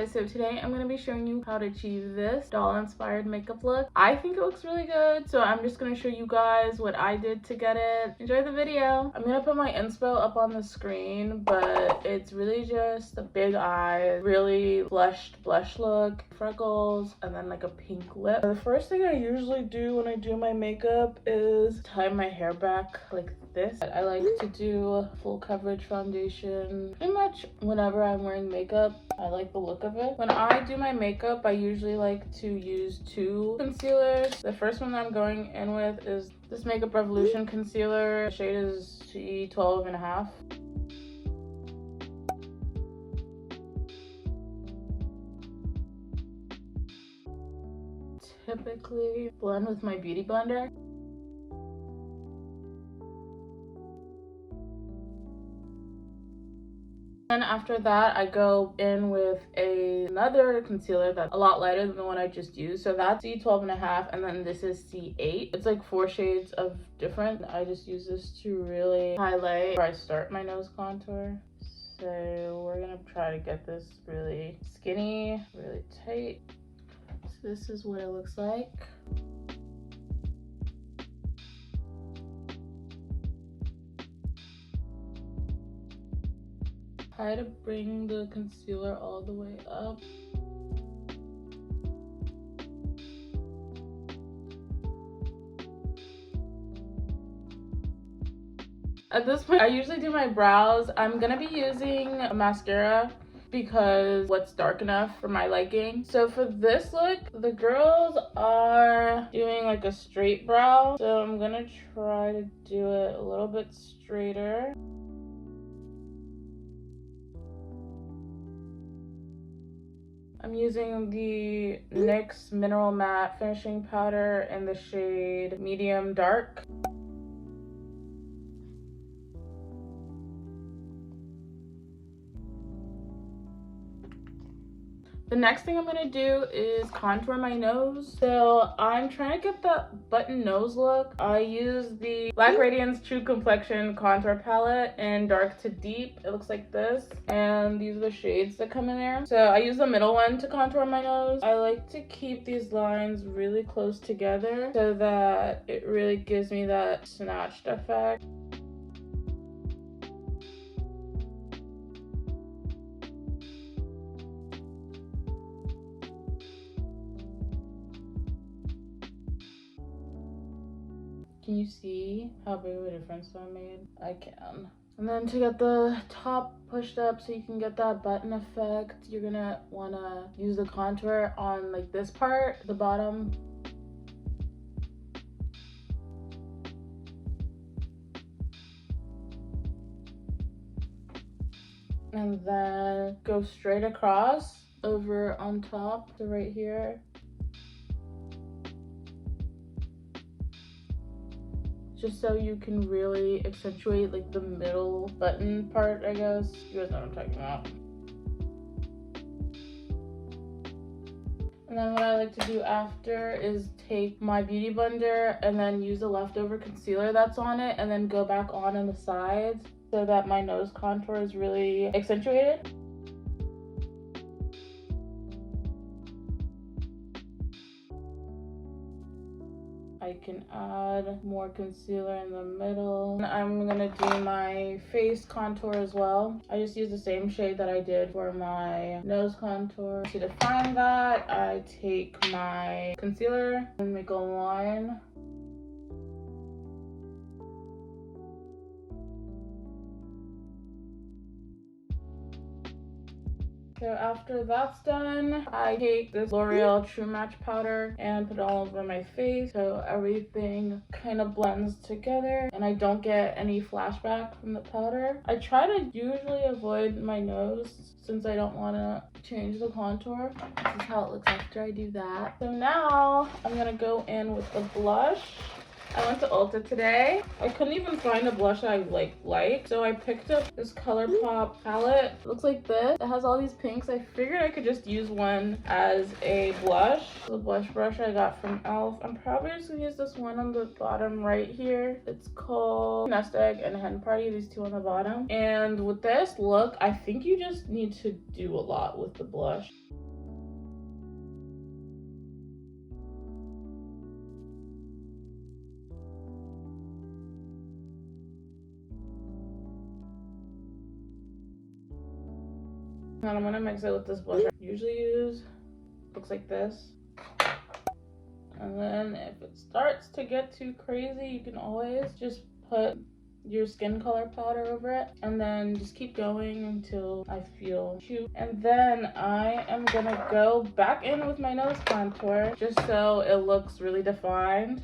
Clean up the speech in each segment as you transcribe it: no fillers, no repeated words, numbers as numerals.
guys, so today I'm going to be showing you how to achieve this doll inspired makeup look. I think it looks really good, so I'm just going to show you guys what I did to get it. Enjoy the video. I'm going to put my inspo up on the screen, but it's really just a big eye, really blushed blush look, freckles, and then like a pink lip. The first thing I usually do when I do my makeup is tie my hair back like this. I like to do full coverage foundation pretty much whenever I'm wearing makeup. I like the look of it. When I do my makeup, I usually like to use two concealers. The first one that I'm going in with is this Makeup Revolution concealer. The shade is G12.5. Typically blend with my beauty blender. Then after that, I go in with another concealer that's a lot lighter than the one I just used. So that's C12.5, and then this is C8. It's like 4 shades of different. I just use this to really highlight where I start my nose contour. So we're gonna try to get this really skinny, really tight. So this is what it looks like. Try to bring the concealer all the way up. At this point, I usually do my brows. I'm gonna be using a mascara because what's dark enough for my liking. So for this look, the girls are doing like a straight brow. So I'm gonna try to do it a little bit straighter. I'm using the NYX Mineral Matte Finishing Powder in the shade Medium Dark. The next thing I'm gonna do is contour my nose. So I'm trying to get that button nose look. I use the Black Radiance True Complexion Contour Palette in Dark to Deep. It looks like this. And these are the shades that come in there. So I use the middle one to contour my nose. I like to keep these lines really close together so that it really gives me that snatched effect. Can you see how big of a difference that made? I can. And then to get the top pushed up so you can get that button effect, you're gonna wanna use the contour on like this part, the bottom. And then go straight across over on top to right here. Just so you can really accentuate like the middle button part, I guess. You guys know what I'm talking about. And then what I like to do after is take my beauty blender and then use the leftover concealer that's on it and then go back on the sides so that my nose contour is really accentuated. I can add more concealer in the middle. I'm gonna do my face contour as well. I just use the same shade that I did for my nose contour. To define that, I take my concealer and make a line. So after that's done, I take this L'Oreal True Match powder and put it all over my face so everything kind of blends together and I don't get any flashback from the powder. I try to usually avoid my nose since I don't want to change the contour. This is how it looks after I do that. So now I'm going to go in with the blush. I went to Ulta today. I couldn't even find a blush I like, so I picked up this ColourPop palette. It looks like this. It has all these pinks. I figured I could just use one as a blush. The blush brush I got from e.l.f. I'm probably just gonna use this one on the bottom right here. It's called Nest Egg and Hen Party, these two on the bottom. And with this look, I think you just need to do a lot with the blush. And I'm gonna mix it with this blush I usually use. Looks like this. And then if it starts to get too crazy, you can always just put your skin color powder over it and then just keep going until I feel cute. And then I am gonna go back in with my nose contour just so it looks really defined.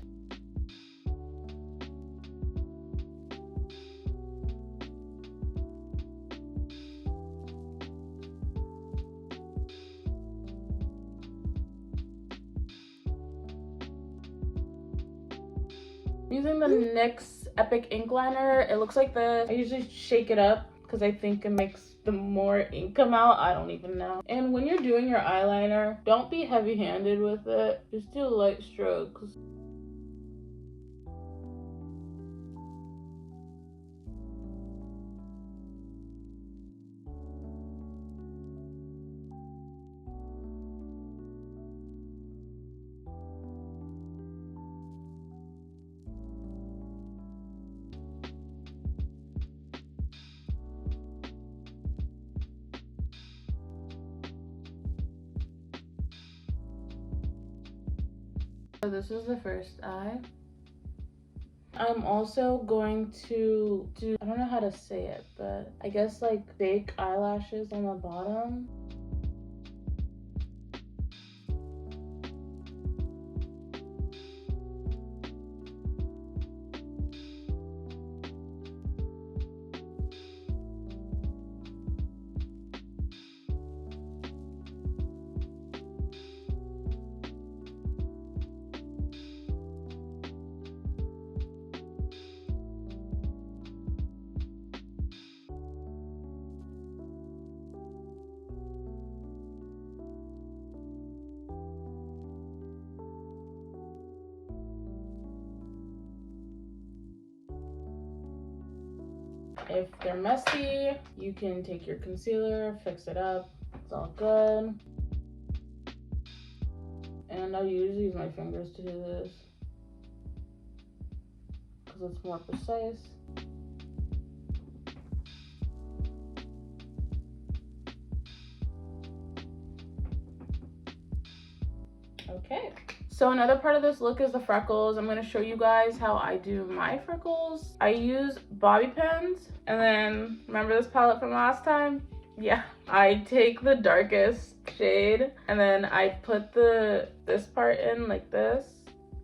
Using the NYX Epic ink liner, it looks like this. I usually shake it up because I think it makes the more ink come out. I don't even know. And when you're doing your eyeliner, don't be heavy-handed with it. Just do light strokes. So this is the first eye. I'm also going to do, I don't know how to say it, but I guess like fake eyelashes on the bottom. If they're messy, you can take your concealer, fix it up. It's all good. And I usually use my fingers to do this because it's more precise. Okay. So another part of this look is the freckles. I'm going to show you guys how I do my freckles. I use bobby pins, and then remember this palette from last time? Yeah, I take the darkest shade and then I put this part in like this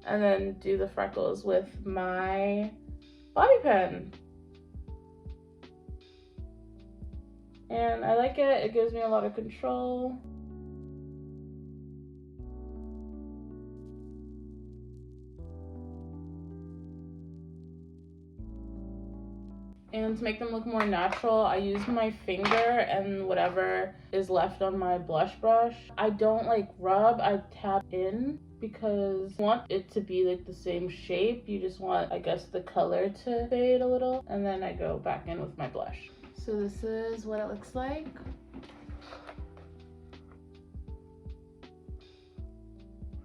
and then do the freckles with my bobby pin. And I like it. It gives me a lot of control. And to make them look more natural, I use my finger and whatever is left on my blush brush. I don't like rub, I tap in because you want it to be like the same shape. You just want, I guess, the color to fade a little. And then I go back in with my blush. So this is what it looks like.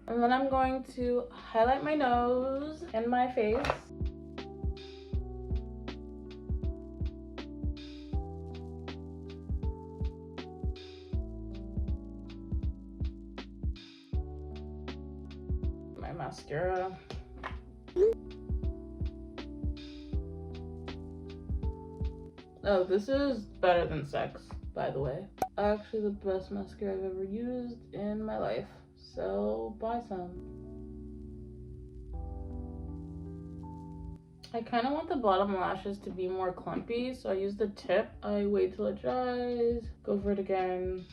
And then I'm going to highlight my nose and my face. My mascara. Oh, this is better than Sex, by the way. Actually the best mascara I've ever used in my life. So buy some. I kind of want the bottom lashes to be more clumpy, so I use the tip. I wait till it dries, go over it again.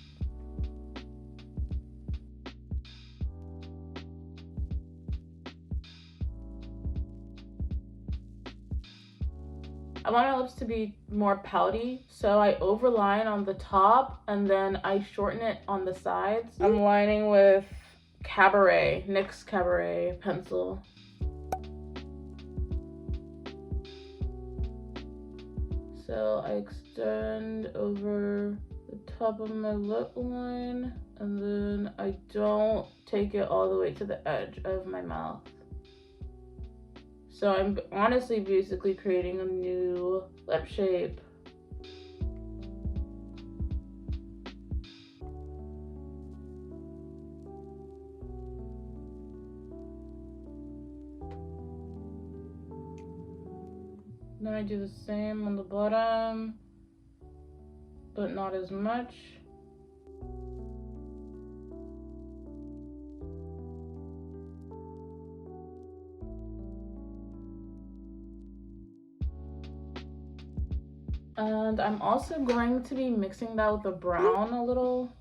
I want my lips to be more pouty, so I overline on the top and then I shorten it on the sides. I'm lining with NYX Cabaret pencil. So I extend over the top of my lip line, and then I don't take it all the way to the edge of my mouth. So I'm honestly basically creating a new lip shape. Then I do the same on the bottom, but not as much. And I'm also going to be mixing that with the brown a little.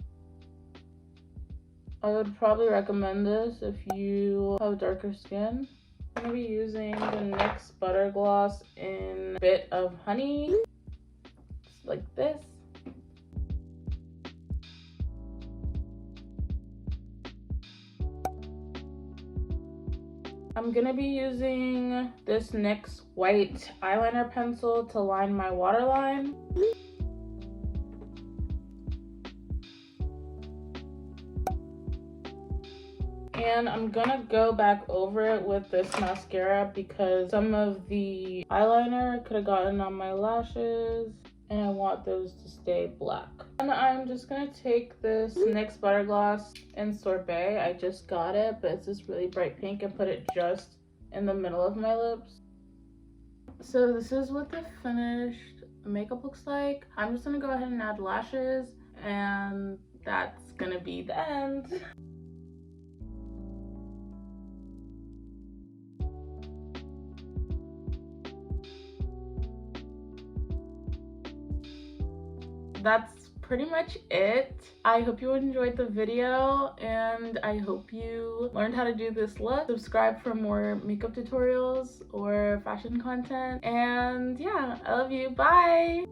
I would probably recommend this if you have darker skin. I'm going to be using the NYX Butter Gloss in a bit of honey, just like this. I'm going to be using this NYX white eyeliner pencil to line my waterline. And I'm gonna go back over it with this mascara because some of the eyeliner could have gotten on my lashes and I want those to stay black. And I'm just gonna take this NYX Butter Gloss in Sorbet. I just got it, but it's this really bright pink, and put it just in the middle of my lips. So this is what the finished makeup looks like. I'm just gonna go ahead and add lashes, and that's gonna be the end. That's pretty much it. I hope you enjoyed the video, and I hope you learned how to do this look. Subscribe for more makeup tutorials or fashion content, and yeah, I love you. Bye.